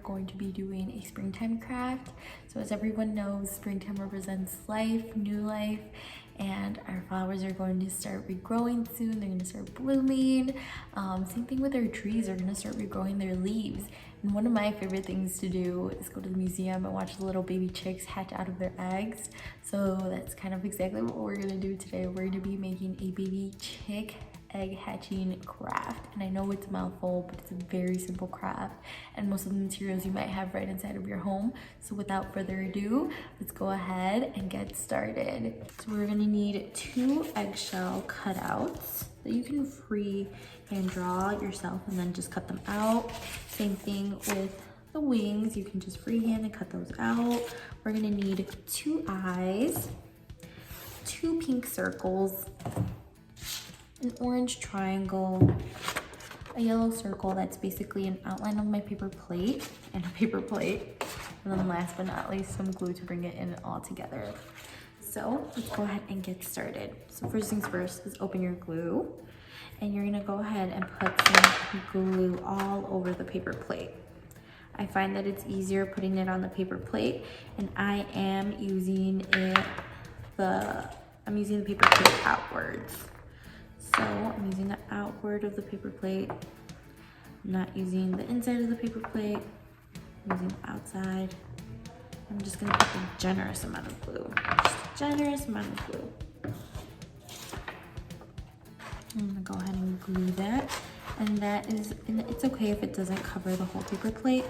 going to be doing a springtime craft. So as everyone knows, springtime represents life, new life, and our flowers are going to start regrowing soon. They're going to start blooming. Same thing with our trees, they're going to start regrowing their leaves. And one of my favorite things to do is go to the museum and watch the little baby chicks hatch out of their eggs. So that's kind of exactly what we're going to do today. We're going to be making a baby chick egg hatching craft, and I know it's a mouthful, but it's a very simple craft, and most of the materials you might have right inside of your home. So without further ado, let's go ahead and get started. So we're going to need 2 eggshell cutouts that you can free hand draw yourself and then just cut them out. Same thing with the wings, you can just freehand and cut those out. We're going to need 2 eyes, 2 pink circles, an orange triangle, a yellow circle that's basically an outline of my paper plate, and a paper plate, and then last but not least, some glue to bring it in all together. So let's go ahead and get started. So first things first is open your glue, and you're gonna go ahead and put some glue all over the paper plate. I find that it's easier putting it on the paper plate, and I am using the paper plate outwards. So I'm using the outward of the paper plate. I'm not using the inside of the paper plate. I'm using the outside. I'm just gonna put a generous amount of glue. Just a generous amount of glue. I'm gonna go ahead and glue that. And it's okay if it doesn't cover the whole paper plate,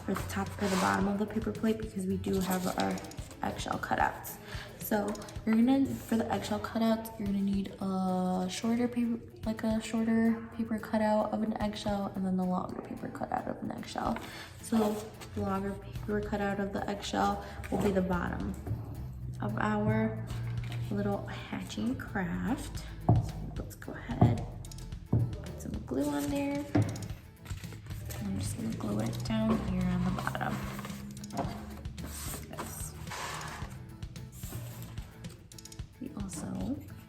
or the top or the bottom of the paper plate, because we do have our eggshell cutouts. So for the eggshell cutouts, you're gonna need a shorter paper cutout of an eggshell, and then the longer paper cutout of an eggshell. So the longer paper cutout of the eggshell will be the bottom of our little hatching craft. So let's go ahead, put some glue on there. And I'm just gonna glue it down here on the bottom.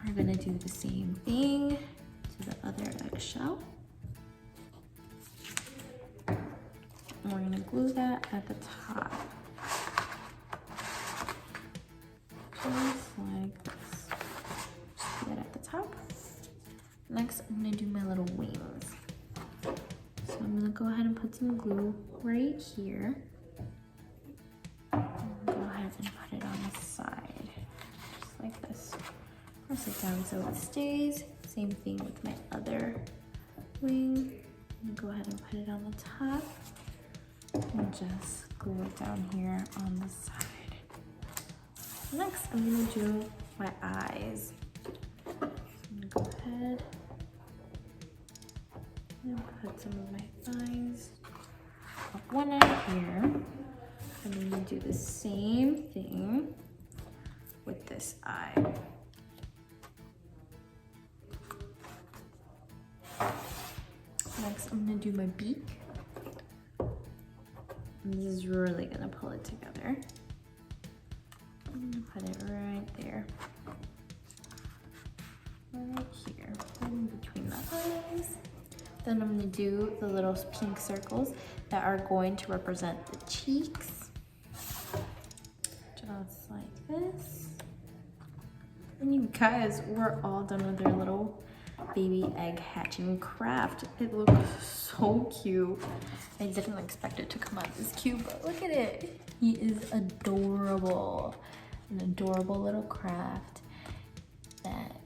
We're gonna do the same thing to the other eggshell. And we're gonna glue that at the top. Just like this. Just do that at the top. Next, I'm gonna do my little wings. So I'm gonna go ahead and put some glue right here. And go ahead and put it on the side, just like this. Press it down so it stays. Same thing with my other wing. I'm gonna go ahead and put it on the top and just glue it down here on the side. Next, I'm gonna do my eyes. So I'm gonna go ahead and put some of my eyes up one eye here. And I'm gonna do the same thing with this eye. Next, I'm gonna do my beak. And this is really gonna pull it together. I'm gonna put it right there. Right here, in between the eyes. Then I'm gonna do the little pink circles that are going to represent the cheeks. Just like this. And you guys, we're all done with our little baby egg hatching craft. It looks so cute. I didn't expect it to come out this cute, but look at it. He is adorable. An adorable little craft that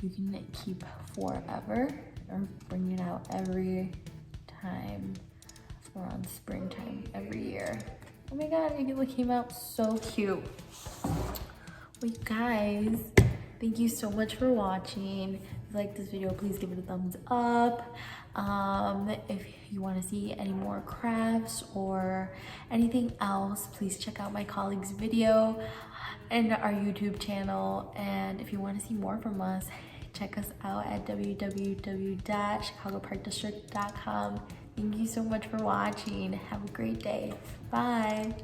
you can keep forever, or bring it out every time around springtime every year. Oh my god, it came out so cute. Well, you guys, thank you so much for watching. If you like this video, please give it a thumbs up. If you want to see any more crafts or anything else, please check out my colleague's video and our YouTube channel. And if you want to see more from us, check us out at www.chicagoparkdistrict.com. Thank you so much for watching. Have a great day. Bye.